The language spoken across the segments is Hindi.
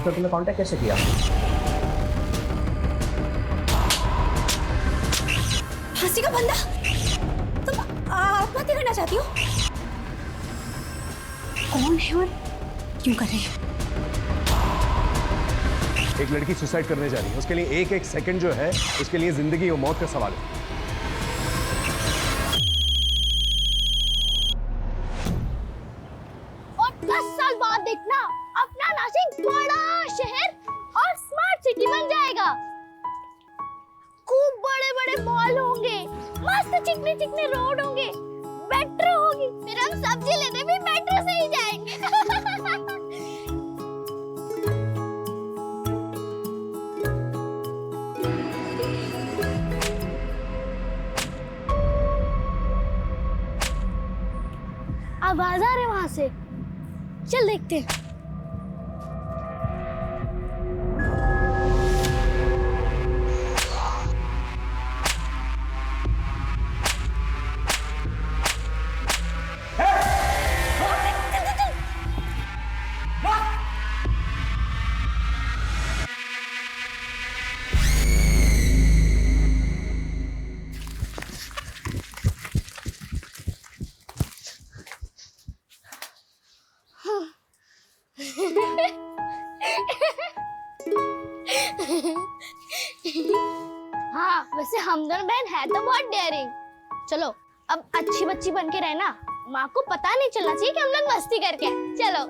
फिर तुमने कांटेक्ट कैसे किया? फांसी का बंदा तुम आत्महत्या करना चाहती हो? कौन है और क्यों कर रही है? एक लड़की सुसाइड करने जा रही है, उसके लिए एक एक सेकंड जो है उसके लिए जिंदगी और मौत का सवाल है। और 10 साल बाद देखना अपना नासिक बड़ा शहर और स्मार्ट सिटी बन जाएगा। खूब बड़े बड़े मॉल होंगे, मस्त चिकने चिकने रोड होंगे, मेट्रो होगी, फिर हम सब्जी लेने भी मेट्रो से ही जाएंगे। आवाज आ रही है वहां से, चल देखते हैं। हाँ, वैसे हम दोनों बहन है तो बहुत डेयरिंग। चलो अब अच्छी बच्ची बन के रहना, माँ को पता नहीं चलना चाहिए कि हम लोग मस्ती करके आए। चलो।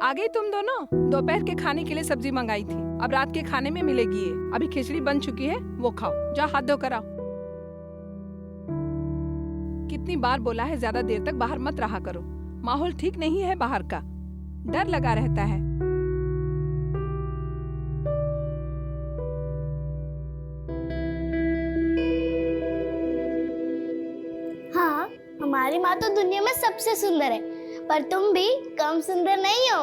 आ गई तुम दोनों? दोपहर के खाने के लिए सब्जी मंगाई थी, अब रात के खाने में मिलेगी ये। अभी खिचड़ी बन चुकी है, वो खाओ। जाओ हाथ धो कर आओ। कितनी बार बोला है ज्यादा देर तक बाहर मत रहा करो, माहौल ठीक नहीं है बाहर का, डर लगा रहता है। हाँ, हमारी माँ तो दुनिया में सबसे सुंदर है, पर तुम भी कम सुंदर नहीं हो।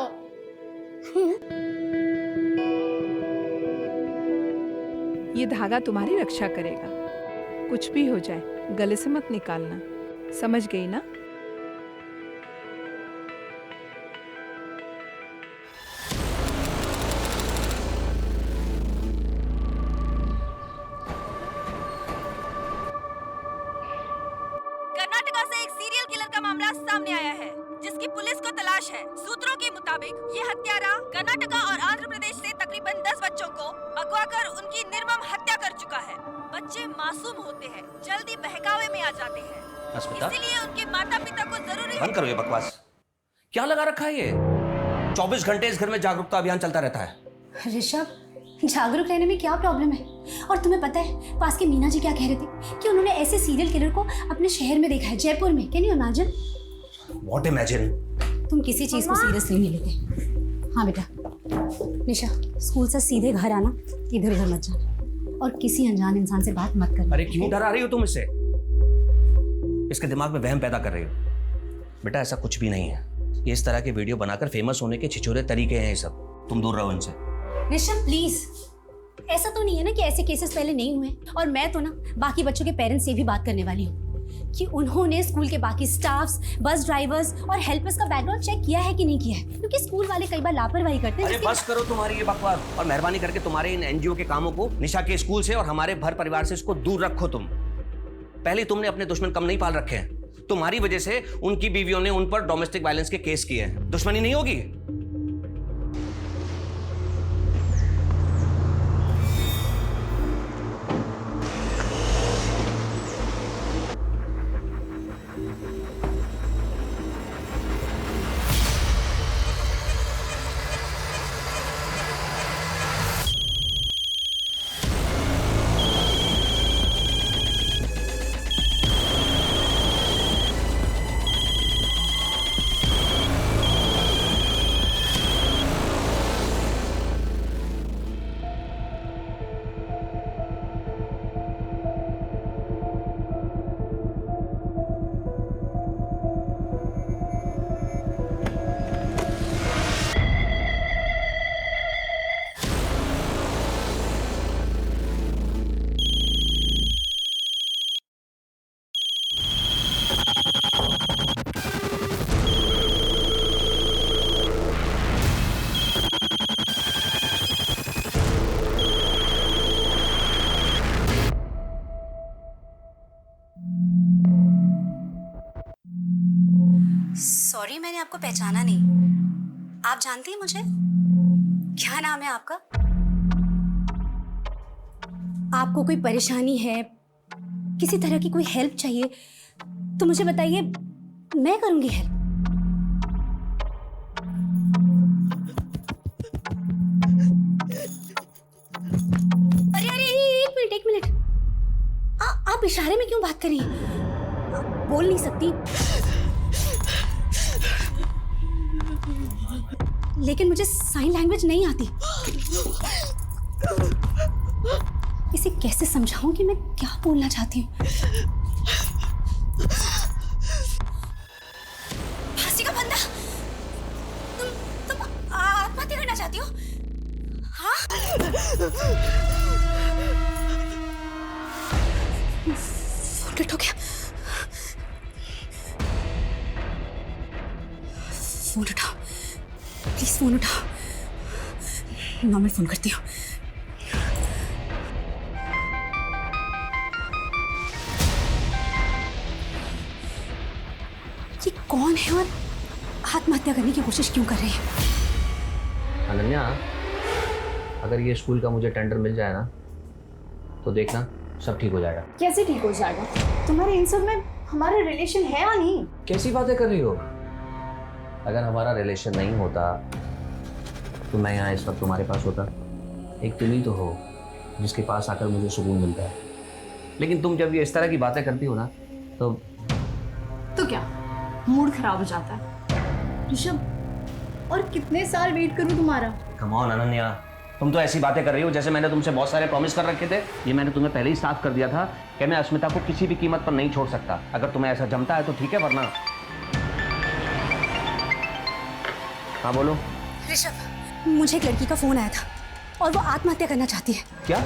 ये धागा तुम्हारी रक्षा करेगा, कुछ भी हो जाए गले से मत निकालना, समझ गई ना? कर्नाटका से एक सीरियल किलर का मामला सामने आया है, जिसकी पुलिस को तलाश है। सूत्रों के मुताबिक ये हत्यारा कर्नाटका और आंध्र प्रदेश से तकरीबन 10 बच्चों को अगवा कर उनकी निर्मम हत्या कर चुका है। बच्चे मासूम होते हैं, जल्दी बहकावे में आ जाते हैं, इसीलिए उनके माता पिता को जरूरी। बंद करो ये बकवास, क्या लगा रखा है ये? 24 घंटे इस घर में जागरूकता अभियान चलता रहता है। ऋषभ, जागरूक रहने में क्या प्रॉब्लम है? और तुम्हें पता है पास के मीना जी क्या कह रहे थे कि उन्होंने ऐसे सीरियल किलर को अपने शहर में देखा है, जयपुर में। Can you imagine? What imagine? तुम किसी चीज को सीरियसली नहीं लेते। हाँ बेटा, निशा स्कूल से सीधे घर आना, इधर उधर मत जाना और किसी अनजान इंसान से बात मत करना। अरे क्यों डरा रही हो तुम इससे? इसके दिमाग में वहम पैदा कर रही हो। बेटा ऐसा कुछ भी नहीं है, ये इस तरह के वीडियो बनाकर फेमस होने के छिछोरे तरीके हैं ये सब। तुम दूर रहो इनसे। ऋषभ प्लीज, ऐसा तो नहीं है ना कि ऐसे केसेस पहले नहीं हुए। और मैं तो ना बाकी बच्चों के पेरेंट्स से भी बात करने वाली हूँ कि उन्होंने स्कूल के बाकी स्टाफ्स, बस ड्राइवर्स और हेल्पर्स का बैकग्राउंड चेक किया है कि नहीं किया है, क्योंकि स्कूल वाले कई बार लापरवाही करते हैं। अरे बस करो तुम्हारी ये बकवास और मेहरबानी करके तुम्हारे इन एनजीओ के कामों को निशा के स्कूल से और हमारे भर परिवार से इसको दूर रखो। तुम पहले तुमने अपने दुश्मन कम नहीं पाल रखे हैं, तुम्हारी वजह से उनकी बीवियों ने उन पर डोमेस्टिक वायलेंस के केस किए हैं। दुश्मनी नहीं होगी? मैंने आपको पहचाना नहीं। आप जानती हैं मुझे? क्या नाम है आपका? आपको कोई परेशानी है, किसी तरह की कोई हेल्प चाहिए तो मुझे बताइए, मैं करूंगी हेल्प। अरे अरे एक मिनट। आप इशारे में क्यों बात कर रही हैं? बोल नहीं सकती, लेकिन मुझे साइन लैंग्वेज नहीं आती। इसे कैसे समझाऊं कि मैं क्या बोलना चाहती हूँ? फांसी का फंदा, तुम आत्महत्या करना चाहती हो? हाँ? फोन कट हो गया। फोन उठाओ प्लीज, फोन उठाओ। नॉर्मल फोन करती हूँ। ये कौन है और आत्महत्या करने की कोशिश क्यों कर रही है? अनन्या, अगर ये स्कूल का मुझे टेंडर मिल जाए ना तो देखना सब ठीक हो जाएगा। कैसे ठीक हो जाएगा? तुम्हारे इन सब में हमारा रिलेशन है या नहीं? कैसी बातें कर रही हो? अगर हमारा रिलेशन नहीं होता तो मैं यहाँ इस वक्त तुम्हारे पास होता। एक तुम ही तो हो जिसके पास आकर मुझे सुकून मिलता है। लेकिन तुम जब ये इस तरह की बातें करती हो ना तो क्या मूड खराब हो जाता है? ऋषभ, और कितने साल वेट करूं तुम्हारा? कम ऑन अनन्या, तुम तो ऐसी बातें कर रही हो जैसे मैंने तुमसे बहुत सारे प्रॉमिस कर रखे थे। ये मैंने तुम्हें पहले ही साफ कर दिया था कि मैं अस्मिता को किसी भी कीमत पर नहीं छोड़ सकता। अगर तुम्हें ऐसा जमता है तो ठीक है, वरना। हाँ बोलो। ऋषभ, मुझे एक लड़की का फोन आया था और वो आत्महत्या करना चाहती है। क्या?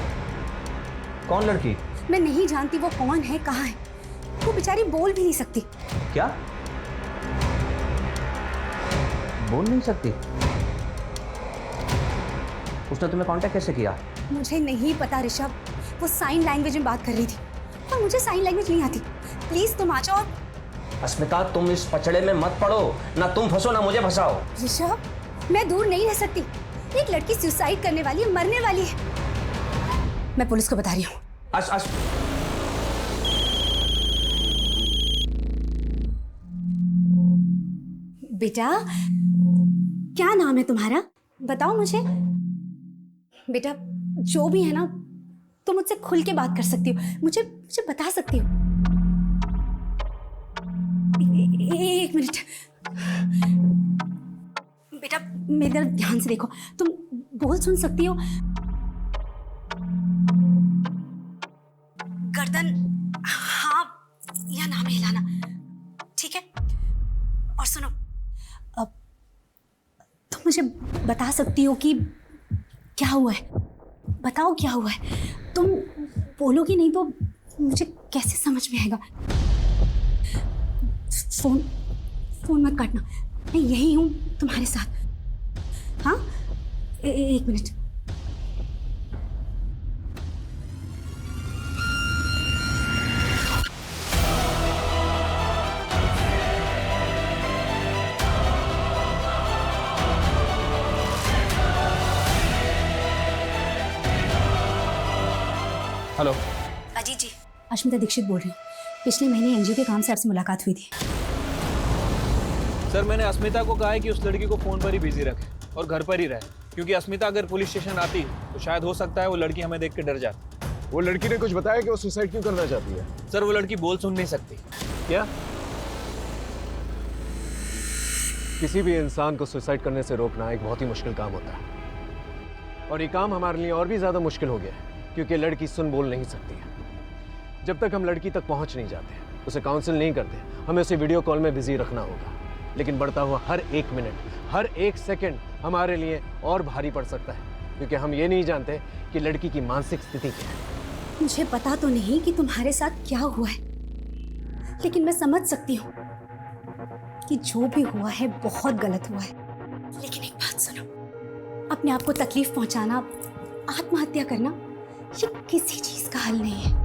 कौन लड़की? मैं नहीं जानती वो कौन है, कहाँ है। वो बेचारी बोल भी नहीं सकती। क्या? बोल नहीं सकती? उसने तुम्हें कांटेक्ट कैसे किया? मुझे नहीं पता ऋषभ, वो साइन लैंग्वेज में बात कर रही थी और मुझे साइन लैंग्वेज नहीं आती। प्लीज तुम आ जाओ। अस्मिता, तुम इस पचड़े में मत पड़ो, ना तुम फंसो ना मुझे फंसाओ। ऋषभ, मैं दूर नहीं रह सकती। एक लड़की सुसाइड करने वाली है, मरने वाली है। मैं पुलिस को बता रही हूँ। बेटा, क्या नाम है तुम्हारा? बताओ मुझे। बेटा, जो भी है ना, तुम मुझसे खुल के बात कर सकती हो, मुझे बता सकती हो। एक मिनट बेटा, मेरी तरफ ध्यान से देखो। तुम बोल सुन सकती हो? गर्दन हाँ या ना में हिलाना, ठीक है? और सुनो, अब तुम मुझे बता सकती हो कि क्या हुआ है? बताओ क्या हुआ है। तुम बोलोगी नहीं तो मुझे कैसे समझ में आएगा? फोन मत काटना, मैं यही हूं तुम्हारे साथ। हाँ, एक मिनट। हेलो। अजीत जी, अश्मिता दीक्षित बोल रही हूँ। पिछले महीने एनजीओ के काम से आपसे मुलाकात हुई थी। सर, मैंने अस्मिता को कहा है कि उस लड़की को फोन पर ही बिजी रखे और घर पर ही रहे, क्योंकि अस्मिता अगर पुलिस स्टेशन आती तो शायद हो सकता है वो लड़की हमें देख के डर जाती। वो लड़की ने कुछ बताया कि वो सुसाइड क्यों करना चाहती है? सर, वो लड़की बोल सुन नहीं सकती। क्या? किसी भी इंसान को सुसाइड करने से रोकना एक बहुत ही मुश्किल काम होता है, और ये काम हमारे लिए और भी ज्यादा मुश्किल हो गया है क्योंकि लड़की सुन बोल नहीं सकती है। जब तक हम लड़की तक पहुंच नहीं जाते, उसे काउंसिल नहीं करते, हमें उसे वीडियो कॉल में बिजी रखना होगा। लेकिन बढ़ता हुआ हर एक मिनट, हर एक सेकंड हमारे लिए और भारी पड़ सकता है, क्योंकि हम ये नहीं जानते कि लड़की की मानसिक स्थिति क्या है। मुझे पता तो नहीं कि तुम्हारे साथ क्या हुआ है, लेकिन मैं समझ सकती हूँ कि जो भी हुआ है बहुत गलत हुआ है। लेकिन एक बात सुनो, अपने आप को तकलीफ पहुंचाना, आत्महत्या करना, ये किसी चीज का हल नहीं है।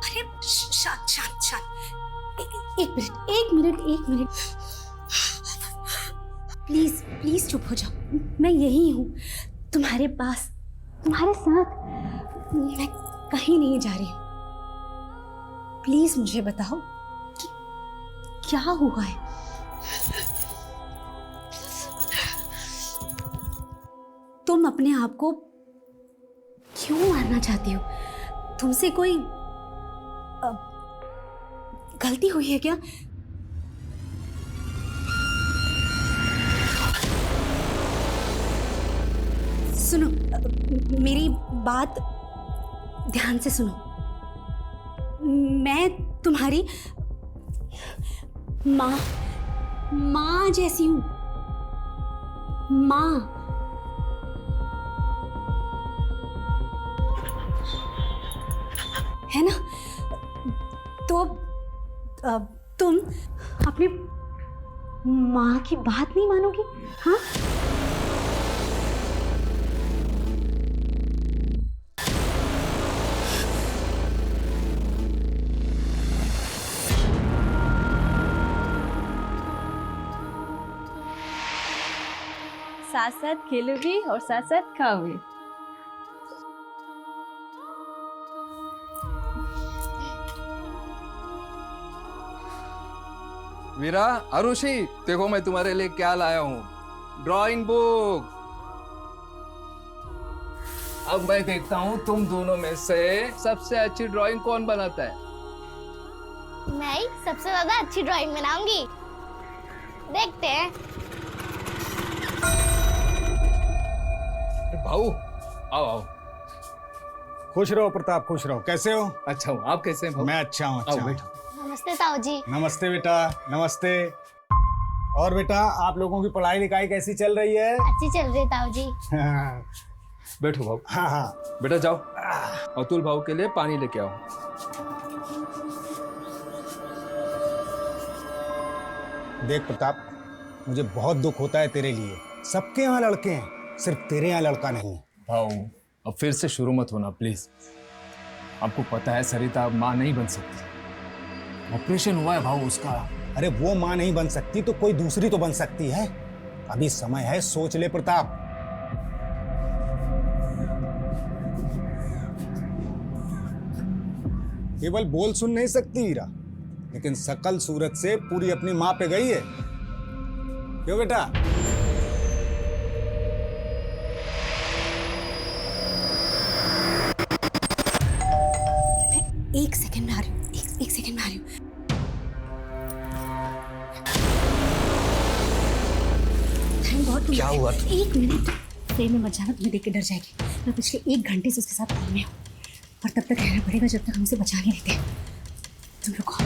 अरे शांत शांत शांत, एक मिनट प्लीज प्लीज चुप हो जाओ। मैं यही हूँ तुम्हारे पास, तुम्हारे साथ, मैं कहीं नहीं जा रही हूँ। प्लीज मुझे बताओ कि क्या हुआ है। तुम अपने आप को क्यों मारना चाहती हो? तुमसे कोई गलती हुई है क्या? सुनो, मेरी बात ध्यान से सुनो। मैं तुम्हारी माँ जैसी हूँ, माँ। है ना? तो तुम अपनी माँ की बात नहीं मानोगी? हाँ? साथ साथ खेलोगी और साथ साथ खाओगी। वीरा, अरुषि, देखो मैं तुम्हारे लिए क्या लाया हूँ, ड्राइंग बुक। अब मैं देखता हूँ तुम दोनों में से सबसे अच्छी ड्राइंग कौन बनाता है। मैं ही सबसे ज्यादा अच्छी ड्राइंग बनाऊंगी, देखते हैं। भाऊ, आओ आओ। खुश रहो प्रताप, खुश रहो। कैसे हो? अच्छा हूँ, आप कैसे हैं भाऊ? मैं अच्छा हूँ, आओ अच्छा हूँ। बैठो। नमस्ते ताऊ जी। नमस्ते बेटा, नमस्ते। और बेटा, आप लोगों की पढ़ाई लिखाई कैसी चल रही है? अच्छी चल रही है ताऊ जी। बैठो भाऊ। हाँ हाँ। बेटा जाओ, अतुल भाऊ के लिए पानी लेके आओ। देख प्रताप, मुझे बहुत दुख होता है तेरे लिए। सबके यहाँ लड़के हैं, सिर्फ तेरे यहाँ लड़का नहीं। भाऊ, अब फिर से शुरू मत होना प्लीज। आपको पता है सरिता अब माँ नहीं बन सकती, ऑपरेशन हुआ है भाऊ उसका। अरे वो माँ नहीं बन सकती तो कोई दूसरी तो बन सकती है। अभी समय है, सोच ले प्रताप। केवल बोल सुन नहीं सकती हीरा, लेकिन सकल सूरत से पूरी अपनी माँ पे गई है। क्यों बेटा? एक सेकंड में आ रही हूँ, एक सेकंड में आ रही हूँ। थैंक गॉड तुम। क्या हुआ? एक मिनट, ट्रेन में मत जाना, तुम्हें देख के डर जाएगी। मैं पिछले 1 घंटे से उसके साथ फोन में हूँ, और तब तक रहना पड़ेगा जब तक हमसे बचा नहीं लेते। तुम रुको।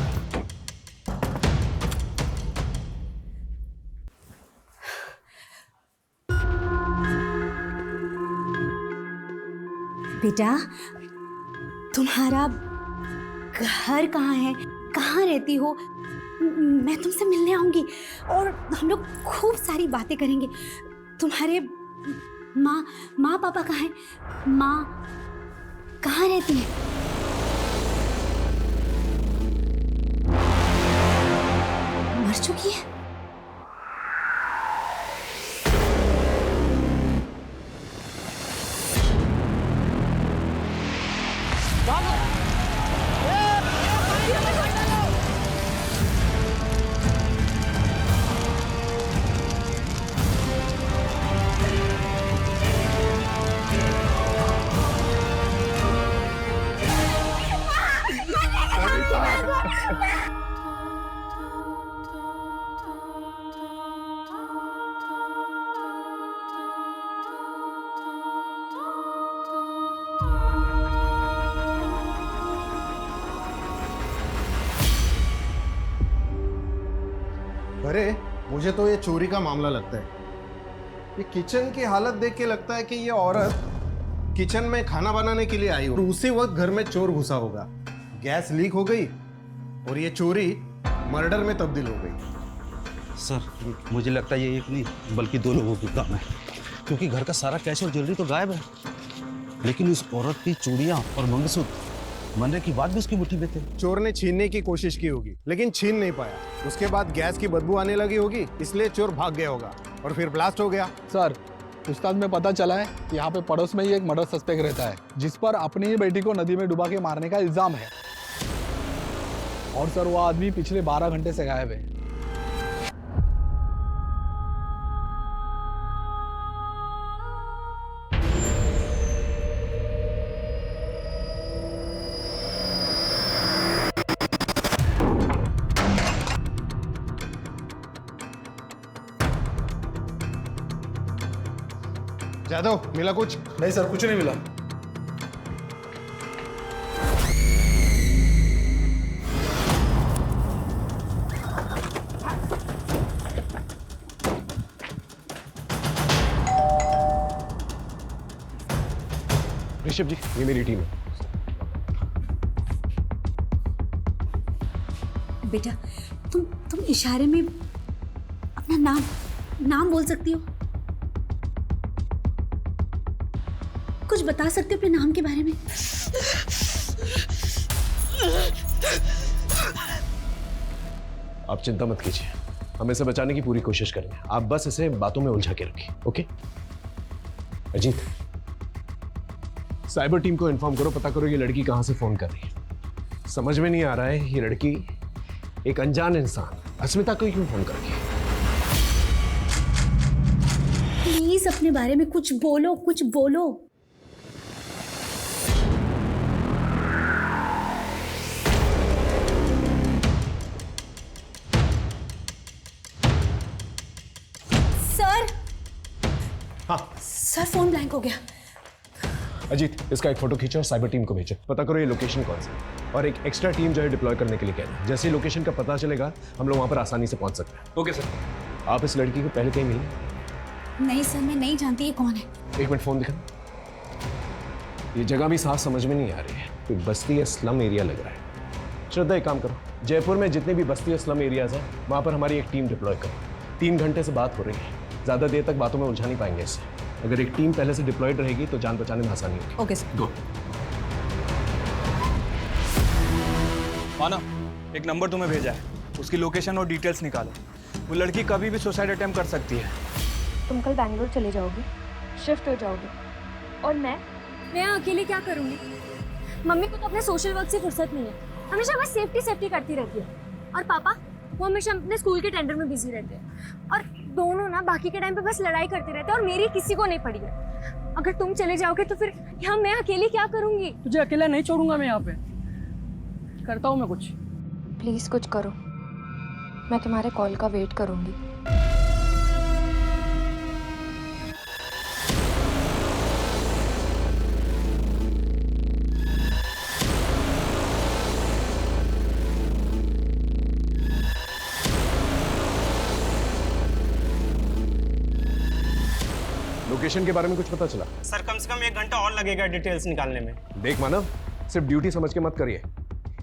बेटा, तुम्हारा घर कहाँ है? कहाँ रहती हो? मैं तुमसे मिलने आऊंगी और हम लोग खूब सारी बातें करेंगे। तुम्हारे माँ पापा कहाँ हैं? माँ कहाँ रहती है? मर चुकी है? अरे मुझे तो ये चोरी का मामला लगता है। ये किचन की हालत देख के लगता है कि ये औरत किचन में खाना बनाने के लिए आई हो, उसी वक्त घर में चोर घुसा होगा, गैस लीक हो गई और ये चोरी मर्डर में तब्दील हो गई। सर, मुझे लगता है ये एक नहीं बल्कि 2 लोगों की काम है, क्योंकि घर का सारा कैश और ज्वेलरी तो गायब है, लेकिन उस औरत की चूड़ियाँ और मंगलसूत्र मरने की बात भी उसकी मुट्ठी में थे। चोर ने छीनने की कोशिश की होगी लेकिन छीन नहीं पाया। उसके बाद गैस की बदबू आने लगी होगी, इसलिए चोर भाग गया होगा और फिर ब्लास्ट हो गया। सर पूछताछ में पता चला है कि यहाँ पे पड़ोस में ही एक मर्डर सस्पेक्ट रहता है जिस पर अपनी ही बेटी को नदी में डुबा के मारने का इल्जाम है। और सर वो आदमी पिछले 12 घंटे से गायब है। जादव मिला कुछ? नहीं सर, कुछ नहीं मिला। ऋषभ जी, ये मेरी टीम है। बेटा तुम इशारे में अपना नाम बोल सकती हो? कुछ बता सकते हो अपने नाम के बारे में? आप चिंता मत कीजिए, हम इसे बचाने की पूरी कोशिश करेंगे। आप बस इसे बातों में उलझा के रखिए, ओके? अजीत, साइबर टीम को इन्फॉर्म करो, पता करो ये लड़की कहां से फोन कर रही है। समझ में नहीं आ रहा है ये लड़की एक अनजान इंसान अस्मिता को क्यों फोन कर रही है। प्लीज अपने बारे में कुछ बोलो। सर फोन ब्लैंक हो गया। अजीत, इसका एक फोटो खींचो और साइबर टीम को भेजो, पता करो ये लोकेशन कौन सा है और एक एक्स्ट्रा टीम जो है डिप्लॉय करने के लिए कहना है। जैसे ही लोकेशन का पता चलेगा हम लोग वहां पर आसानी से पहुंच सकते हैं। Okay sir. आप इस लड़की को पहले कहीं मिली? नहीं सर, मैं नहीं जानती ये कौन है। एक मिनट फोन दिखा। ये जगह भी साफ समझ में नहीं आ रही है, कोई बस्ती या स्लम एरिया लग रहा है। श्रद्धा, एक काम करो, जयपुर में जितने भी बस्ती और स्लम एरियाज हैं वहां पर हमारी एक टीम डिप्लॉय करो। 3 घंटे से बात हो रही है, ज्यादा देर तक बातों में उलझा नहीं पाएंगे इससे। अगर एक टीम पहले से डिप्लॉयड रहेगी तो जान बचाने में आसानी होगी। Okay sir. गो। माना, एक नंबर तुम्हें भेजा है, उसकी लोकेशन और डिटेल्स निकालो। वो लड़की कभी भी सुसाइड अटेम्प्ट कर सकती है। तुम कल बैंगलोर चले जाओगे, शिफ्ट हो जाओगे, और मैं अकेले क्या करूंगी? मम्मी को तो अपने सोशल वर्क से फुर्सत नहीं है, हमेशा बस सेफ्टी करती रहती है। और पापा, वो हमेशा अपने स्कूल के टेंडर में बिजी रहते हैं। और दोनों ना बाकी के टाइम पे बस लड़ाई करते रहते हैं और मेरी किसी को नहीं पड़ी है। अगर तुम चले जाओगे तो फिर यहाँ मैं अकेली क्या करूंगी? तुझे अकेला नहीं छोड़ूंगा मैं यहाँ पे, करता हूँ मैं कुछ। प्लीज कुछ करो, मैं तुम्हारे कॉल का वेट करूंगी। लोकेशन के बारे में कुछ पता चला? सर कम से कम 1 घंटा और लगेगा डिटेल्स निकालने में। देख मानव, सिर्फ ड्यूटी समझ के मत करिए।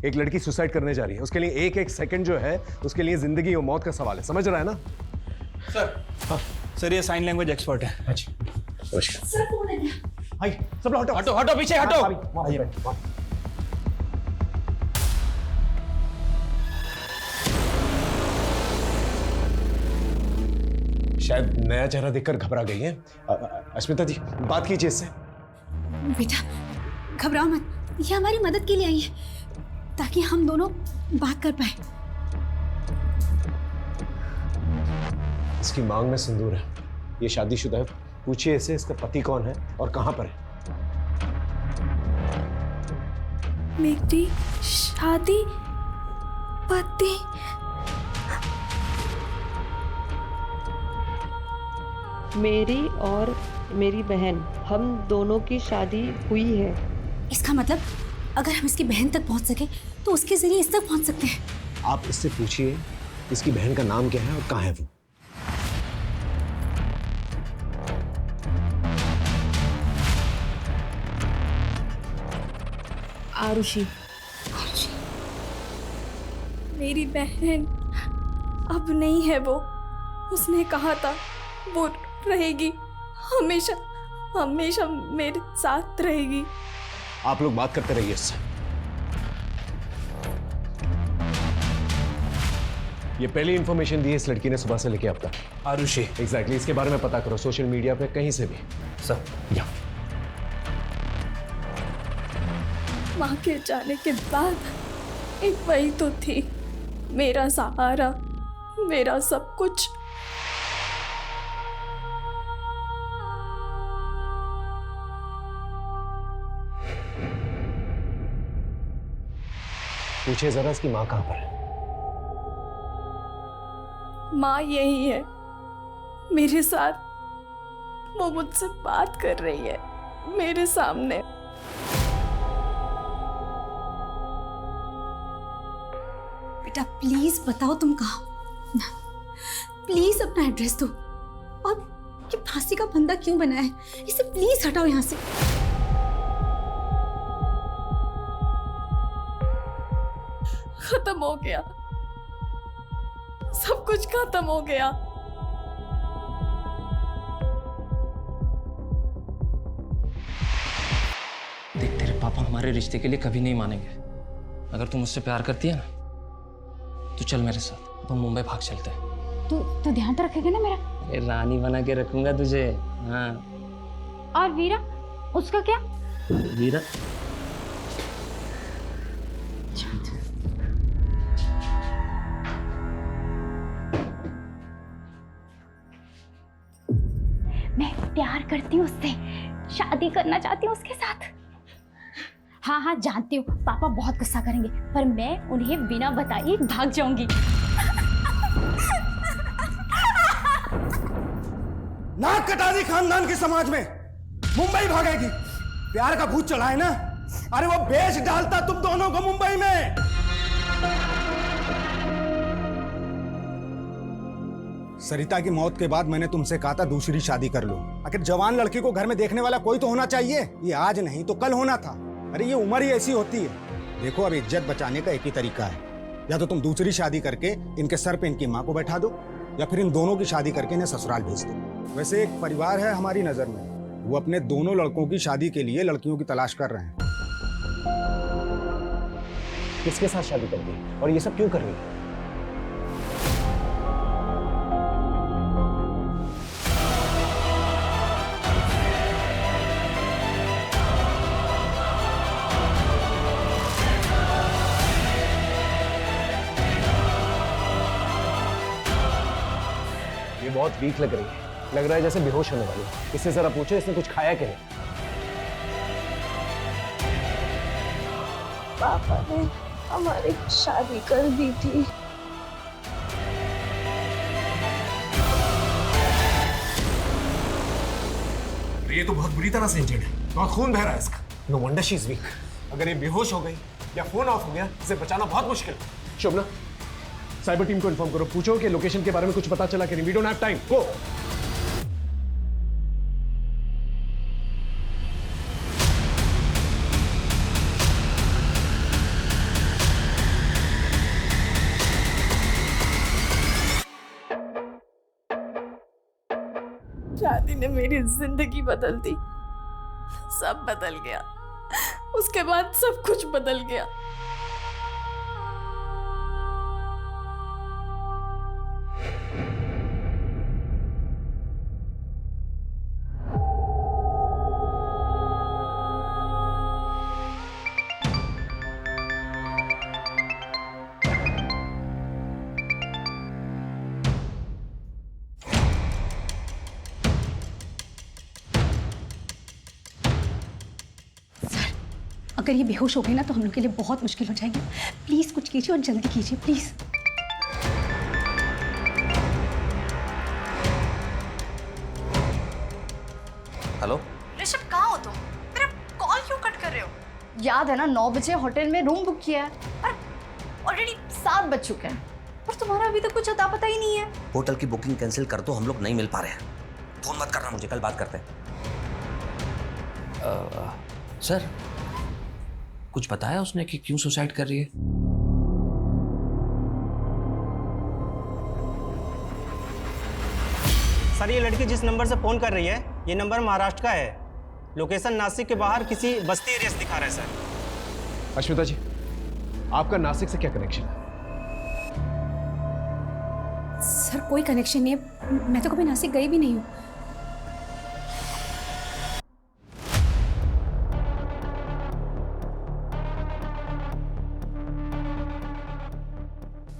एक लड़की सुसाइड करने जा रही है, उसके लिए एक सेकंड जो है उसके लिए जिंदगी और मौत का सवाल है, समझ रहा है ना? सर, हाँ सर, ये साइन लैंग्वेज एक्सपर्ट है। अच्छा, सर फोन है। हाय, सब लोग हटो हटो हटो, पीछे हटो। शायद नया चेहरा देखकर घबरा गई है। अस्मिता जी, बात कीजिए इससे। बेटा घबराओ मत, ये हमारी मदद के लिए आई है ताकि हम दोनों बात कर पाए। इसकी मांग में सिंदूर है, ये शादीशुदा है। पूछिए इसे इसका पति कौन है और कहां पर है। मेरी शादी पति? मेरी और मेरी बहन, हम दोनों की शादी हुई है। इसका मतलब अगर हम इसकी बहन तक पहुंच सके तो उसके जरिए इस तक पहुंच सकते हैं। आप इससे पूछिए इसकी बहन का नाम क्या है और कहां है वो। आरुषि। मेरी बहन अब नहीं है वो। उसने कहा था वो रहेगी, हमेशा हमेशा मेरे साथ रहेगी। आप लोग बात करते रहिए इससे। ये पहली इंफॉर्मेशन दी है इस लड़की ने सुबह से लेके अब तक। आरुषि। एग्जैक्टली, इसके बारे में पता करो सोशल मीडिया पे कहीं से भी। सर या माँ के जाने के बाद एक वही तो थी, मेरा सहारा, मेरा सब कुछ। पूछे जरा इसकी माँ कहाँ पर है? माँ यही है मेरे साथ, वो मुझसे बात कर रही है मेरे सामने। बेटा प्लीज बताओ तुम कहाँ, प्लीज अपना एड्रेस दो। और ये फांसी का बंदा क्यों बना है, इसे प्लीज हटाओ यहाँ से। खत्म हो गया, सब कुछ खत्म हो गया। देख, तेरे पापा हमारे रिश्ते के लिए कभी नहीं मानेंगे। अगर तू मुझसे प्यार करती है ना, तो चल मेरे साथ, अपन मुंबई भाग चलते हैं। तू ध्यान तो रखेगा ना मेरा? अरे रानी बना के रखूंगा तुझे। हाँ। और वीरा, उसका क्या? वीरा मैं प्यार करती हूँ उससे, शादी करना चाहती हूँ उसके साथ। हाँ हाँ जानती हूँ पापा बहुत गुस्सा करेंगे, पर मैं उन्हें बिना बताए भाग जाऊंगी। नाक कटा दी खानदान के समाज में, मुंबई भागेगी। प्यार का भूत चढ़ा है ना, अरे वो बेच डालता तुम दोनों को मुंबई में। सरिता की मौत के बाद मैंने तुमसे कहा था दूसरी शादी कर लो। आखिर जवान लड़की को घर में देखने वाला कोई तो होना चाहिए। ये आज नहीं तो कल होना था। अरे ये उम्र ही ऐसी होती है। देखो अब इज्जत बचाने का एक ही तरीका है, या तो तुम दूसरी शादी करके इनके सर पे इनकी माँ को बैठा दो, या फिर इन दोनों की शादी करके इन्हें ससुराल भेज दो। वैसे एक परिवार है हमारी नजर में, वो अपने दोनों लड़कों की शादी के लिए लड़कियों की तलाश कर रहे हैं। किसके साथ शादी कर दी और ये सब क्यों कर रही है? बहुत वीक लग रही है, लग रहा है जैसे बेहोश होने वाली है। इससे जरा पूछो इसने कुछ खाया कि नहीं? पापा ने हमारी शादी कर दी थी। ये तो बहुत बुरी तरह से इंजर्ड है, बहुत खून बह रहा है इसका। No wonder she is weak. अगर ये बेहोश हो गई या फोन ऑफ हो गया, इसे बचाना बहुत मुश्किल है। शोभना, साइबर टीम को इन्फॉर्म करो, पूछो कि लोकेशन के बारे में कुछ पता चला कि नहीं। वी डोंट हैव टाइम, गो। शादी ने मेरी जिंदगी बदल दी, सब बदल गया। उसके बाद सब कुछ बदल गया। अगर ये बेहोश हो गई ना तो हम लोग के लिए बहुत मुश्किल हो जाएगी। प्लीज कुछ कीजिए और जल्दी कीजिए प्लीज। हेलो ऋषभ, कहाँ हो तुम? मेरा कॉल क्यों कट कर रहे हो? याद है ना 9 बजे होटल में रूम बुक किया है और ऑलरेडी 7 बज चुके हैं और तुम्हारा अभी तक कुछ अता पता ही नहीं है। होटल की बुकिंग कैंसिल कर दो, हम लोग नहीं मिल पा रहे हैं। फोन मत करना मुझे, कल बात करते हैं। सर कुछ बताया उसने कि क्यों सुसाइड कर रही है? सर ये लड़की जिस नंबर से फ़ोन कर रही है, ये नंबर महाराष्ट्र का है। लोकेशन नासिक के बाहर किसी बस्ती एरिया से दिखा रहा है सर। अश्मिता जी, आपका नासिक से क्या कनेक्शन है? सर कोई कनेक्शन नहीं है, मैं तो कभी नासिक गई भी नहीं हूँ।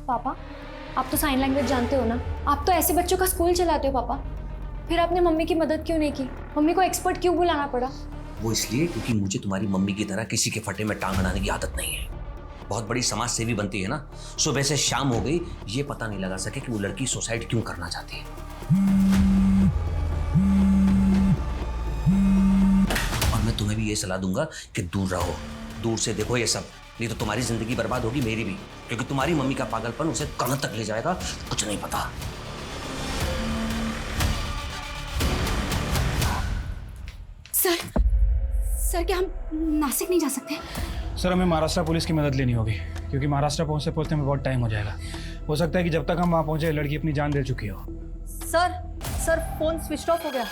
पापा आप तो साइन लैंग्वेज जानते हो ना, आप तो ऐसे बच्चों का स्कूल चलाते हो पापा, फिर आपने मम्मी की मदद क्यों नहीं की? मम्मी को एक्सपर्ट क्यों बुलाना पड़ा? वो इसलिए क्योंकि मुझे तुम्हारी मम्मी की तरह किसी के फटे में टांग अड़ाने की आदत नहीं है। बहुत बड़ी समाज सेवी बनती है ना, सुबह से शाम हो गई ये पता नहीं लगा सके कि वो लड़की सुसाइड क्यों करना चाहती है। और मैं तुम्हें भी ये सलाह दूंगा कि दूर रहो, दूर से देखो ये सब, नहीं तो तुम्हारी जिंदगी बर्बाद होगी, मेरी भी, क्योंकि तुम्हारी मम्मी का पागलपन उसे कहां तक ले जाएगा कुछ नहीं पता। सर क्या हम नासिक नहीं जा सकते? सर हमें महाराष्ट्र पुलिस की मदद लेनी होगी, क्योंकि महाराष्ट्र पहुंचते पहुंचते में बहुत टाइम हो जाएगा। हो सकता है कि जब तक हम वहाँ पहुंचे लड़की अपनी जान दे चुकी हो। सर फोन स्विच ऑफ हो गया।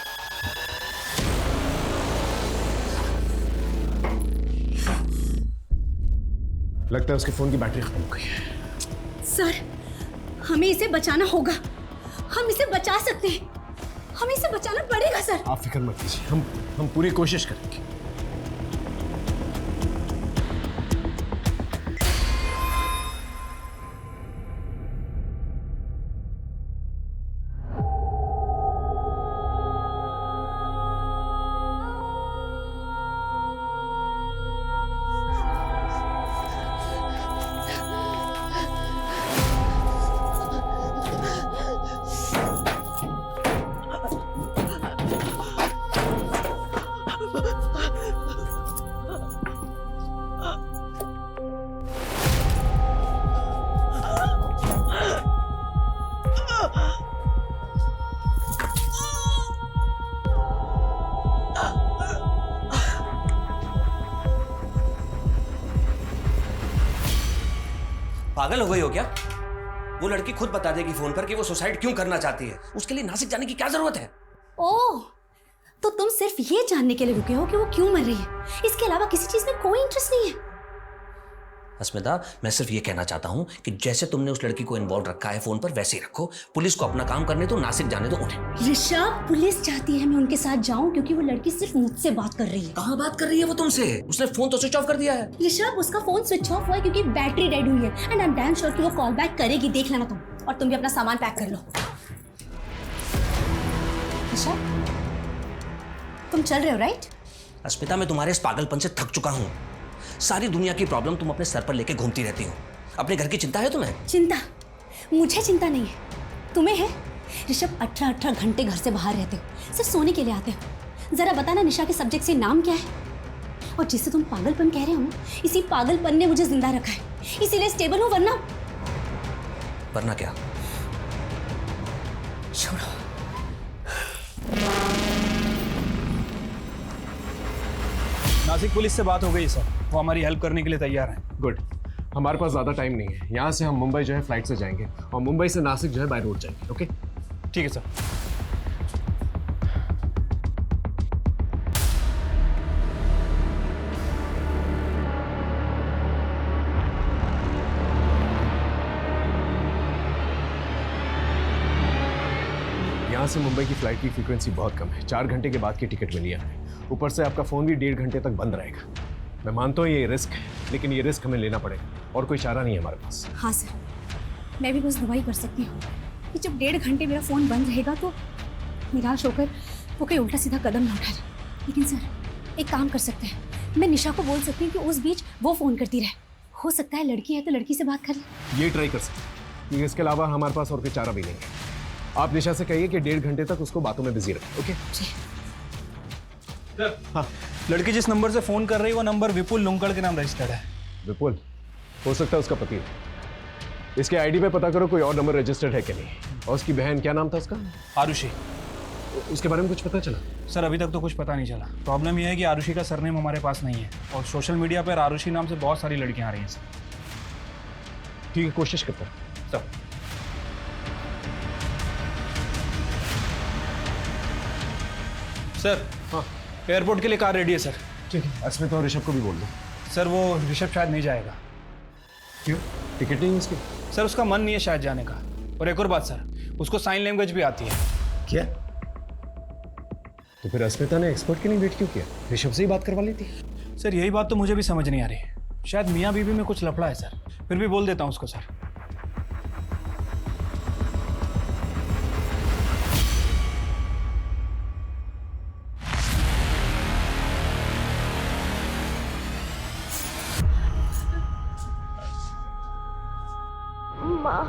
लगता है उसके फोन की बैटरी खत्म हो गई है। सर हमें इसे बचाना होगा, हम इसे बचा सकते हैं, हमें इसे बचाना पड़ेगा सर। आप फिक्र मत कीजिए, हम पूरी कोशिश करेंगे। पागल हो गई हो क्या? वो लड़की खुद बता देगी फोन पर कि वो सुसाइड क्यों करना चाहती है, उसके लिए नासिक जाने की क्या जरूरत है? ओह, तो तुम सिर्फ ये जानने के लिए रुके हो कि वो क्यों मर रही है, इसके अलावा किसी चीज में कोई इंटरेस्ट नहीं है? अस्मिता, मैं सिर्फ ये कहना चाहता हूँ कि जैसे तुमने उस लड़की को इन्वॉल्व रखा है फोन पर, वैसे ही रखो। पुलिस को अपना काम करने दो, नासिक जाने दो उन्हें। ऋषभ, पुलिस चाहती है मैं उनके साथ जाऊं क्योंकि वो लड़की सिर्फ मुझसे बात कर रही है। कहाँ बात कर रही है वो तुमसे? उसने फोन तो स्विच ऑफ कर दिया है। ऋषभ, उसका फोन स्विच ऑफ हुआ है क्योंकि बैटरी डेड हुई है, and I am damn sure कि वो कॉल बैक करेगी, देख लेना तुम। और तुम भी अपना सामान पैक कर लो। ऋषभ, तुम चल रहे हो राइट? अस्मिता, मैं तुम्हारे इस पागलपन से थक चुका हूँ। सारी दुनिया की प्रॉब्लम तुम अपने सर पर लेके घूमती रहती हो। अपने घर की चिंता है तुम्हें? चिंता? मुझे चिंता नहीं है, तुम्हें है। ऋषभ, 18 घंटे घर से बाहर रहते हो, सिर्फ सोने के लिए आते हो। जरा बताना निशा के सब्जेक्ट से नाम क्या है? और जिसे तुम पागलपन कह रहे हो ना, इसी पागलपन ने मुझे जिंदा रखा है, इसीलिए स्टेबल हूं। वरना क्या? छोड़ो। नासिक पुलिस से बात हो गई सर, वो हमारी हेल्प करने के लिए तैयार हैं। गुड, हमारे पास ज़्यादा टाइम नहीं है। यहाँ से हम मुंबई जो है फ्लाइट से जाएंगे और मुंबई से नासिक जो है बाय रोड जाएंगे। ओके, ठीक है सर। यहाँ से मुंबई की फ्लाइट की फ्रीक्वेंसी बहुत कम है, 4 घंटे के बाद की टिकट मिली है हमें। ऊपर से आपका फ़ोन भी 1.5 घंटे तक बंद रहेगा। मैं मानता हूँ ये रिस्क है, लेकिन ये रिस्क हमें लेना पड़ेगा और कोई चारा नहीं है हमारे पास। हाँ सर, मैं भी बस दुआ ही कर सकती हूँ कि जब 1.5 घंटे मेरा फ़ोन बंद रहेगा तो निराश होकर वो कोई उल्टा सीधा कदम ना उठा जाए। लेकिन सर एक काम कर सकते हैं, मैं निशा को बोल सकती हूँ कि उस बीच वो फ़ोन करती रहे। हो सकता है लड़की है तो लड़की से बात कर ले। ये ट्राई कर सकते हैं, क्योंकि इसके अलावा हमारे पास और कोई चारा भी नहीं है। आप निशा से कहिए कि 1.5 घंटे तक उसको बातों में बिजी रखें। ओके हाँ, लड़की जिस नंबर से फोन कर रही है वो नंबर विपुल लुंकड़ के नाम रजिस्टर्ड है। विपुल हो सकता है उसका पति है। इसके आईडी पे पता करो कोई और नंबर रजिस्टर्ड है कि नहीं। और उसकी बहन, क्या नाम था उसका? आरुषि। उसके बारे में कुछ पता चला? सर अभी तक तो कुछ पता नहीं चला। प्रॉब्लम यह है कि आरुषि का सरनेम हमारे पास नहीं है और सोशल मीडिया पर आरुषि नाम से बहुत सारी लड़कियां आ रही हैं सर। ठीक है, कोशिश करता हूँ सर। सर हाँ, एयरपोर्ट के लिए कार रेडी है सर। ठीक है, अस्मिता और ऋषभ को भी बोल दो। सर वो ऋषभ शायद नहीं जाएगा। क्यों? टिकट नहीं है उसकी? सर उसका मन नहीं है शायद जाने का, और एक और बात सर, उसको साइन लैंग्वेज भी आती है। क्या? तो फिर अस्मिता ने एक्सपर्ट के लिए वेट क्यों किया? ऋषभ से ही बात करवा लेती। सर यही बात तो मुझे भी समझ नहीं आ रही। शायद मियाँ बीवी में कुछ लफड़ा है सर, फिर भी बोल देता हूँ उसको सर। माँ,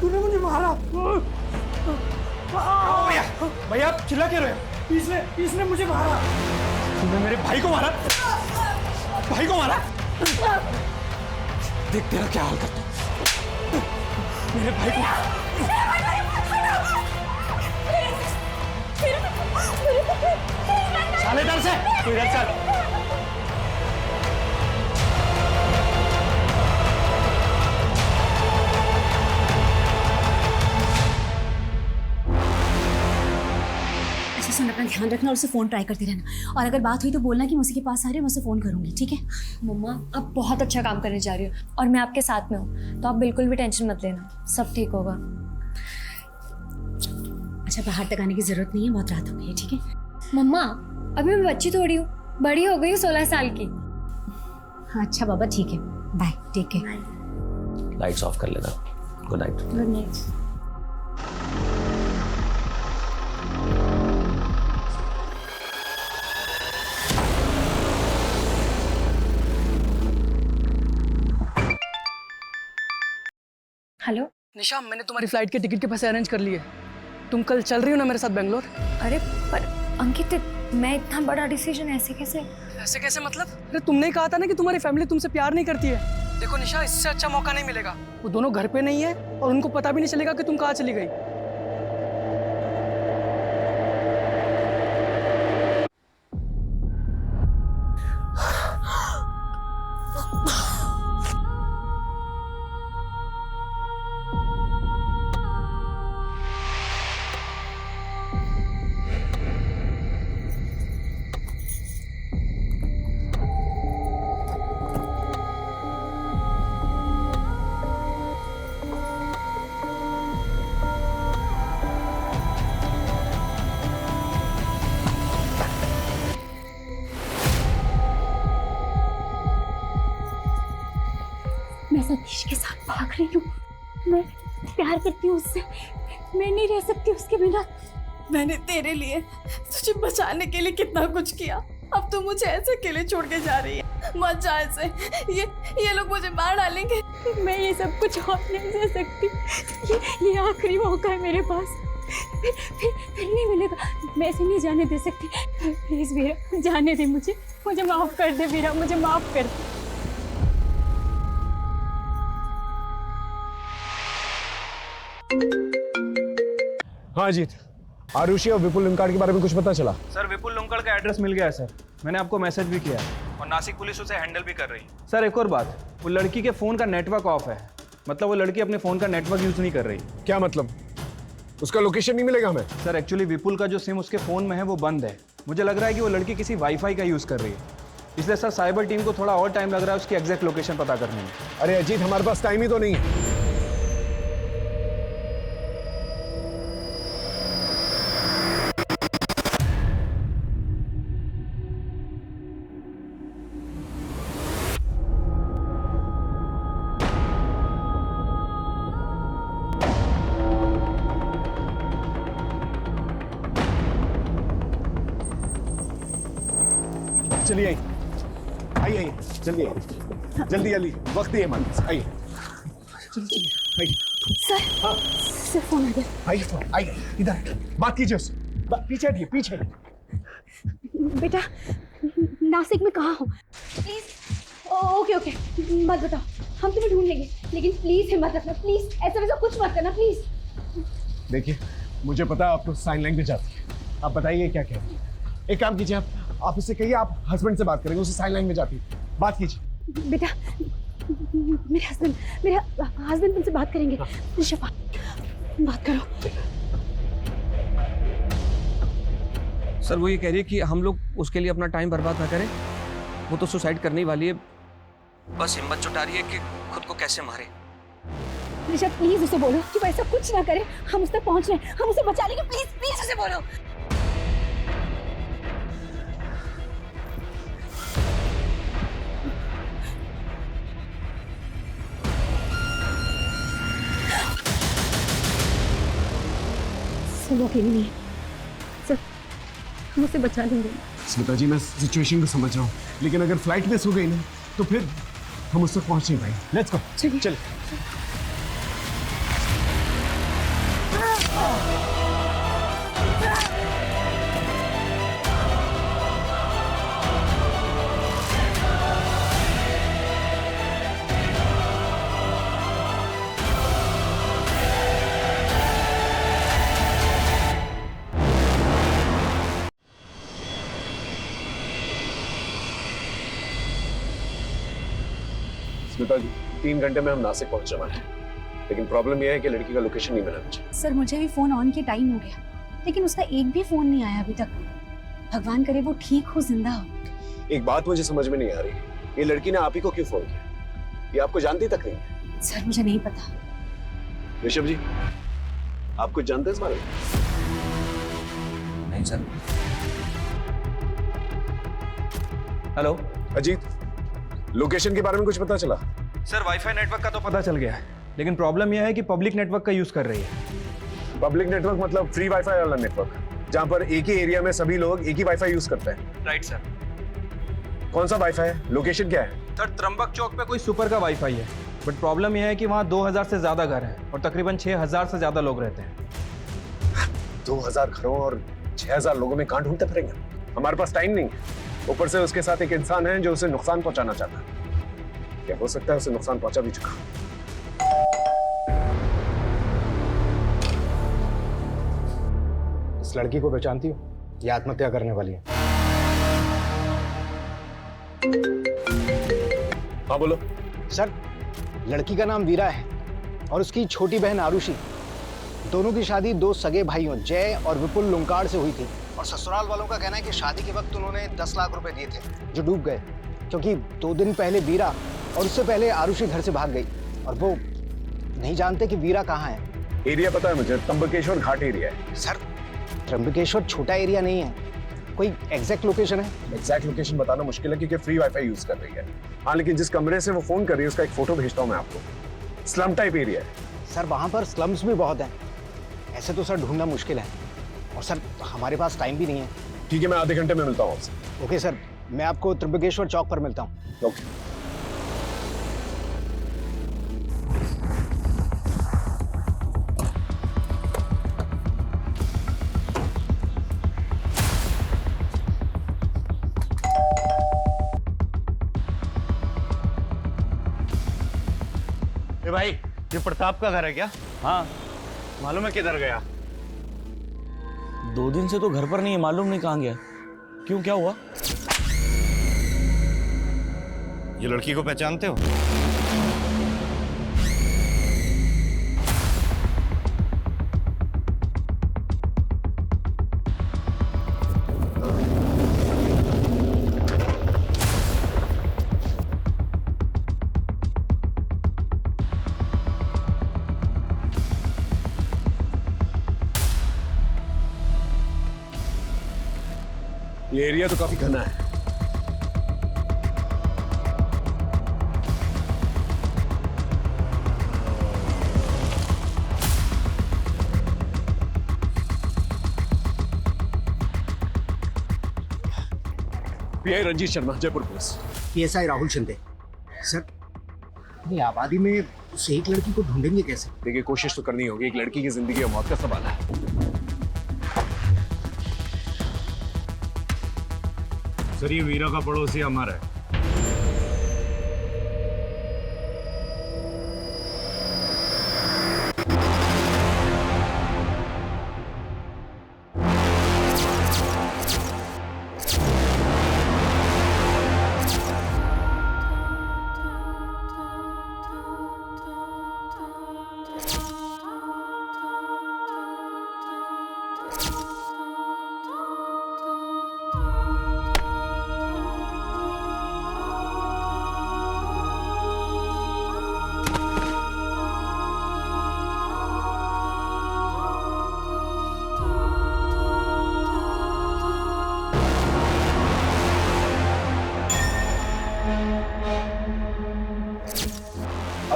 तूने मुझे मारा। भैया भैया आप चिल्ला क्यों रहे हो? इसने मुझे मारा। तूने मेरे भाई को मारा? भाई को मारा? देख तेरा क्या हाल करता हूं। मेरे भाई को साले डर से तू इधर चल। अच्छा सुन, अपना ध्यान रखना और उसे फ़ोन ट्राई करती रहना, और अगर बात हुई तो बोलना कि मैं उसी के पास आ रही हूँ, मैं उसे फ़ोन करूँगी, ठीक है? मम्मा आप बहुत अच्छा काम करने जा रही हो और मैं आपके साथ में हूँ, तो आप बिल्कुल भी टेंशन मत लेना, सब ठीक होगा। अच्छा बाहर तक आने की ज़रूरत नहीं है, बहुत रात हो गई है, ठीक है? मम्मा अभी मैं बच्ची थोड़ी हूँ, बड़ी हो गई हूँ 16 साल की। अच्छा बाबा ठीक है, bye, take care. Lights off कर लेना। Good night. Good night. Hello Nisha, मैंने तुम्हारी फ्लाइट के टिकट के पैसे अरेंज कर लिए। तुम कल चल रही हो ना मेरे साथ बेंगलोर? अरे पर अंकित, मैं इतना बड़ा डिसीजन ऐसे कैसे मतलब? अरे तुमने ही कहा था ना कि तुम्हारी फैमिली तुमसे प्यार नहीं करती है। देखो निशा, इससे अच्छा मौका नहीं मिलेगा। वो दोनों घर पे नहीं है और उनको पता भी नहीं चलेगा कि तुम कहाँ चली गई। मैं सतीश के साथ भाग रही हूँ, मैं प्यार करती हूँ उससे, मैं नहीं रह सकती उसके बिना। मैंने तेरे लिए, तुझे बचाने के लिए कितना कुछ किया, अब तू मुझे ऐसे अकेले छोड़ के जा रही है। मत जा ऐसे, ये लोग मुझे मार डालेंगे। मैं ये सब कुछ और नहीं सह सकती, ये आखिरी मौका है मेरे पास, फिर नहीं मिलेगा, मैं ऐसे नहीं जाने दे सकती। प्लीज वीरा जाने दे मुझे माफ कर दे वीरा, मुझे माफ कर दे। हाँ अजीत, आरुषि और विपुल लिंकाड़ के बारे में कुछ पता चला? सर विपुल लुंकड़ का एड्रेस मिल गया है सर, मैंने आपको मैसेज भी किया है और नासिक पुलिस उसे हैंडल भी कर रही है। सर एक और बात, वो लड़की के फ़ोन का नेटवर्क ऑफ है, मतलब वो लड़की अपने फ़ोन का नेटवर्क यूज़ नहीं कर रही। क्या मतलब? उसका लोकेशन नहीं मिलेगा हमें? सर एक्चुअली विपुल का जो सिम उसके फ़ोन में है वो बंद है। मुझे लग रहा है कि वो लड़की किसी वाईफाई का यूज़ कर रही है, इसलिए सर साइबर टीम को थोड़ा और टाइम लग रहा है उसकी एग्जैक्ट लोकेशन पता करने में। अरे अजीत, हमारे पास टाइम ही तो नहीं है। चलिए आइए, जल्दी आइए, जल्दी वक्त ही है हमारे पास, आइए जल्दी आइए। सर, हाँ सर फोन आ गया। आइए फोन, आइए इधर बात कीजिए उससे, पीछे हटिए, पीछे। बेटा नासिक में कहाँ हो? प्लीज। ओके मत बताओ, हम तुम्हें ढूंढ लेंगे, लेकिन प्लीज हिम्मत रखना, प्लीज ऐसा वैसा कुछ मत करना प्लीज। देखिए मुझे पता है आपको साइन लैंग्वेज आती है, आप बताइए क्या कह रही है। एक काम कीजिए, आप आप उससे कहिए आप हस्बैंड से बात करेंगे, उसे साइन लाइन में जाती बात कीजिए। बेटा, मेरे हस्बैंड तुमसे बात करेंगे। ऋषभ, बात करो। सर वो ये कह रही है कि हम लोग उसके लिए अपना टाइम बर्बाद ना करें, वो तो सुसाइड करने ही वाली है, बस हिम्मत जुटा रही है कि खुद को कैसे मारे। ऋषभ प्लीज उसे बोलो कि वो ऐसा कुछ ना करे, हम उस तक पहुंच रहे हैं, हम उसे बचा लेंगे, प्लीज प्लीज उसे बोलो। सुनो अकेली नहीं सर, हम उसे बचा लेंगे। स्मिता जी मैं सिचुएशन को समझ रहा हूँ, लेकिन अगर फ्लाइट मिस हो गई ना तो फिर हम उस तक पहुंच नहीं पाएंगे। Let's go. चल। स्मिता जी 3 घंटे में हम नासिक पहुंचने वाले हैं, लेकिन प्रॉब्लम यह है कि लड़की का लोकेशन नहीं मिला मुझे। सर मुझे भी फोन ऑन के टाइम हो गया, लेकिन उसका एक भी फोन नहीं आया अभी तक। भगवान करे वो ठीक हो, जिंदा हो। एक बात मुझे समझ में नहीं आ रही, ये लड़की ने आप ही को क्यों फोन किया? ये आपको जानती तक नहीं है। सर मुझे नहीं पता। ऋषभ जी आप कुछ जानते हैं इस बारे में? नहीं सर। हेलो अजीत, लोकेशन के बारे में कुछ पता चला? सर वाईफाई नेटवर्क का तो पता चल गया है, लेकिन प्रॉब्लम यह है कि पब्लिक नेटवर्क का यूज कर रही है। पब्लिक नेटवर्क मतलब फ्री वाईफाई वाला नेटवर्क, जहां पर एक ही एरिया में सभी लोग एक ही वाईफाई यूज करते हैं। Right sir. कौन सा वाईफाई है? लोकेशन क्या है? सर त्र्यंबक चौक पे कोई सुपर का वाईफाई है, बट प्रॉब्लम यह है कि वहाँ 2000 से ज्यादा घर हैं और तकरीबन 6000 से ज्यादा लोग रहते हैं। 2000 घरों और 6000 लोगों में कहां ढूंढते फिरेंगे? हमारे पास टाइम नहीं है, ऊपर से उसके साथ एक इंसान है जो उसे नुकसान पहुंचाना चाहता है। क्या हो सकता है उसे नुकसान पहुंचा भी चुका। इस लड़की को पहचानती हो? ये आत्महत्या करने वाली है। हाँ बोलो। सर लड़की का नाम वीरा है और उसकी छोटी बहन आरुषि। दोनों की शादी 2 सगे भाइयों जय और विपुल लुंकाड़ से हुई थी, और ससुराल वालों का कहना है कि शादी के वक्त उन्होंने 10 लाख रुपए दिए थे जो डूब गए, क्योंकि 2 दिन पहले वीरा और उससे पहले आरुषि घर से भाग गई, और वो नहीं जानते कि वीरा कहाँ है। एरिया पता है मुझे, त्र्यंबकेश्वर घाट एरिया है। सर त्र्यंबकेश्वर छोटा एरिया नहीं है, कोई एग्जैक्ट लोकेशन है? एग्जैक्ट लोकेशन बताना मुश्किल है क्योंकि फ्री वाईफाई यूज कर रही है। हाँ लेकिन जिस कमरे से वो फोन कर रही है उसका एक फोटो भेजता हूँ मैं आपको। स्लम टाइप एरिया है। सर वहाँ पर स्लम्स भी बहुत हैं, ऐसे तो सर ढूंढना मुश्किल है, और सर हमारे पास टाइम भी नहीं है। ठीक है मैं आधे घंटे में मिलता हूँ आपसे। ओके सर, मैं आपको त्र्यंबकेश्वर चौक पर मिलता हूँ। ओके। भाई ये प्रताप का घर है क्या? हाँ। मालूम है किधर गया? 2 दिन से तो घर पर नहीं है, मालूम नहीं कहाँ गया। क्यों, क्या हुआ? ये लड़की को पहचानते हो? ये एरिया तो काफी घना है। PI Ranjit Sharma, Jaipur police. PSI Rahul Shinde. Sir ये आबादी में उस एक लड़की को ढूंढेंगे कैसे? देखिए कोशिश तो करनी होगी, एक लड़की की जिंदगी और मौत का सवाल है। सर ये वीरा का पड़ोसी हमारा है।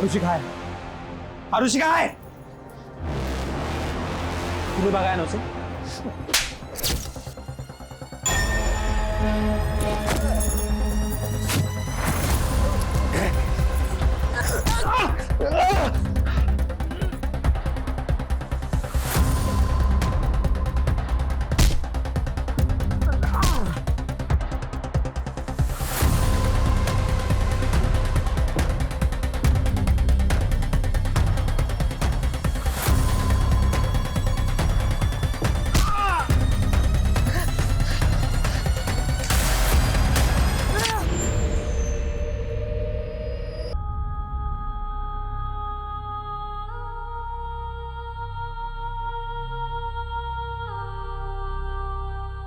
आरुषि कहाँ है? आरुषि कहाँ है? तूने भगाया ना उसे?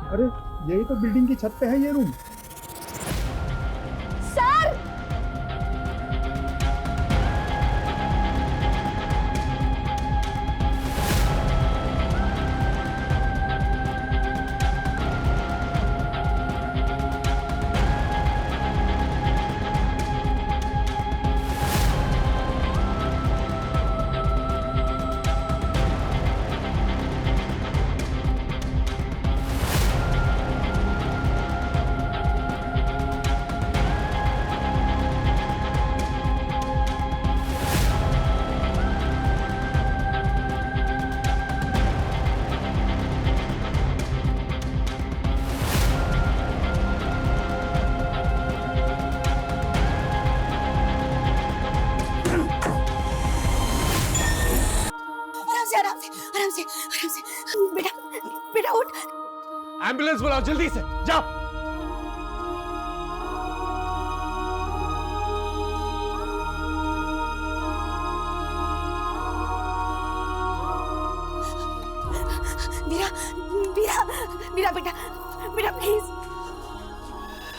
अरे यही तो बिल्डिंग की छत पे है ये रूम। सर आराम से बेटा बेटा उठ। एम्बुलेंस बुलाओ जल्दी से, जाओ। वीरा वीरा वीरा बेटा बेटा प्लीज।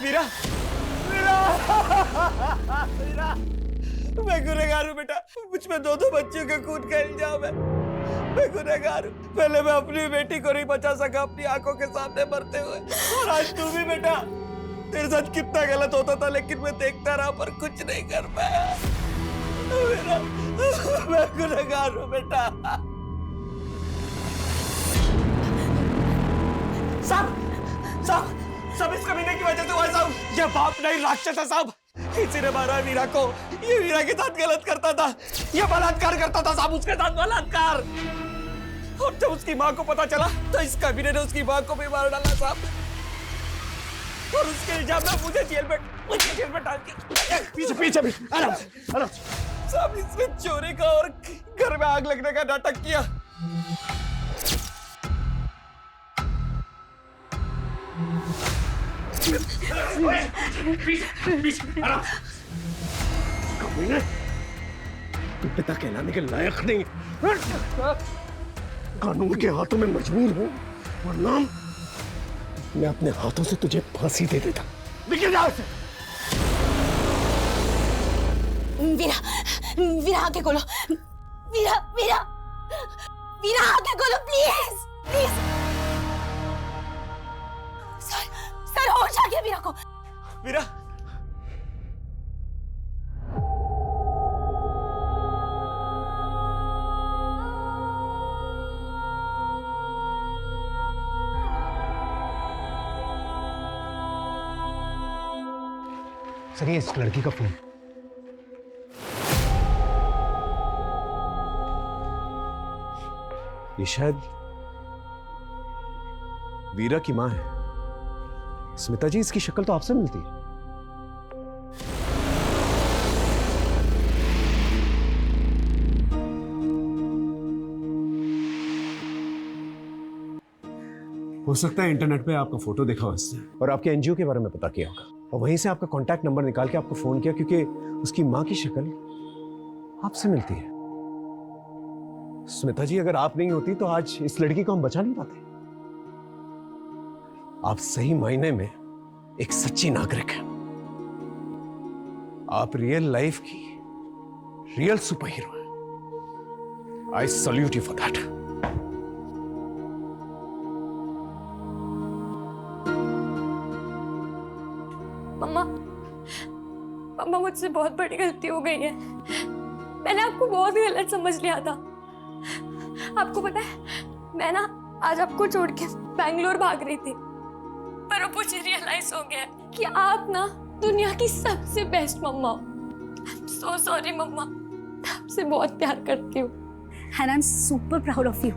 वीरा वीरा वीरा, मैं गुनहगार हूँ बेटा, मुझ में दो बच्चियों का खून का इल्जाम है। मैं गुनहगार हूँ। पहले मैं अपनी बेटी को नहीं बचा सका अपनी आंखों के सामने मरते हुए, और आज तू भी बेटा। तेरे साथ कितना गलत होता था लेकिन मैं देखता रहा पर कुछ नहीं कर पाया। मेरा मैं गुनहगार हूँ बेटा। सब इस कमीने की वजह से हुआ साहब। ये बाप नहीं राक्षस है साहब। किसी ने मारा वीरा को। ये वीरा के साथ गलत करता था, ये बलात्कार करता था साहब, उसके साथ बलात्कार। और जब उसकी माँ को पता चला तो इस कमीने ने उसकी माँ को भी मार डाला साहब। और उसके इल्जाम में मुझे जेल में डाल दिया। पीछे आराम से साहब। इसने चोरी का और घर में आग लगने का नाटक किया। तू पिता कहलाने के लायक नहीं। कानून के हाथों में मजबूर हूं, वरना मैं अपने हाथों से तुझे फांसी दे देता। निकल जाओ से। वीरा वीरा आके खोलो। वीरा वीरा वीरा आके खोलो प्लीज प्लीज। सर होश आ गया वीरा को। वीरा सर, ये इस लड़की का फोन। ये शायद वीरा की मां है। स्मिता जी, इसकी शक्ल तो आपसे मिलती है। हो सकता है इंटरनेट पे आपका फोटो देखा हो इसने और आपके एनजीओ के बारे में पता किया होगा, और वहीं से आपका कांटेक्ट नंबर निकाल के आपको फोन किया, क्योंकि उसकी मां की शक्ल आपसे मिलती है। स्मिता जी, अगर आप नहीं होती तो आज इस लड़की को हम बचा नहीं पाते। आप सही मायने में एक सच्ची नागरिक हैं। आप रियल लाइफ की रियल सुपर हीरो हैं। I salute you for that. मम्मा मुझसे बहुत बड़ी गलती हो गई है। मैंने आपको बहुत गलत समझ लिया था। आपको पता है, मैं ना आज आपको छोड़ के बैंगलोर भाग रही थी, पर अब मुझे रियलाइज हो गया कि आप ना दुनिया की सबसे बेस्ट मम्मा हो। सो सॉरी मम्मा, आपसे बहुत प्यार करती हूँ। And I am super proud of you.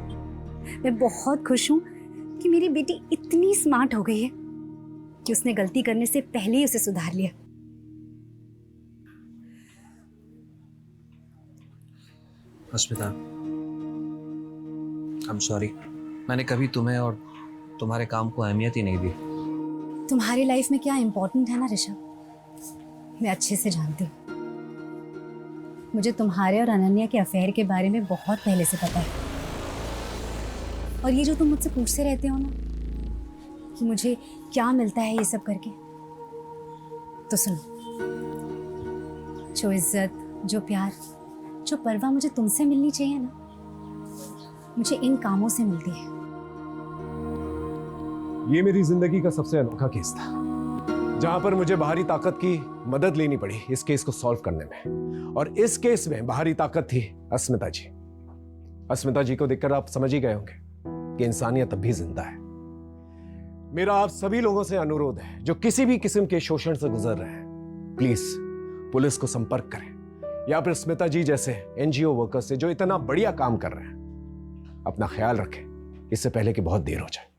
मैं बहुत खुश हूँ कि मेरी बेटी इतनी स्मार्ट हो गई है कि उसने गलती करने से पहले ही उसे सुधार लिया। अस्मिता, आई एम सॉरी। मैंने कभी तुम्हें और तुम्हारे काम को अहमियत ही नहीं दी। तुम्हारी लाइफ में क्या इम्पोर्टेंट है ना ऋषभ, मैं अच्छे से जानती हूँ। मुझे तुम्हारे और अनन्या के अफेयर के बारे में बहुत पहले से पता है। और ये जो तुम मुझसे पूछते रहते हो ना कि मुझे क्या मिलता है ये सब करके, तो सुनो, जो इज्जत, जो प्यार, जो परवाह मुझे तुमसे मिलनी चाहिए ना, मुझे इन कामों से मिलती है। ये मेरी जिंदगी का सबसे अनोखा केस था, जहां पर मुझे बाहरी ताकत की मदद लेनी पड़ी इस केस को सॉल्व करने में। और इस केस में बाहरी ताकत थी अस्मिता जी। अस्मिता जी को देखकर आप समझ ही गए होंगे कि इंसानियत अब भी जिंदा है। मेरा आप सभी लोगों से अनुरोध है जो किसी भी किस्म के शोषण से गुजर रहे हैं, प्लीज पुलिस को संपर्क करें, या फिर स्मिता जी जैसे एनजीओ वर्कर्स से जो इतना बढ़िया काम कर रहे हैं। अपना ख्याल रखें, इससे पहले कि बहुत देर हो जाए।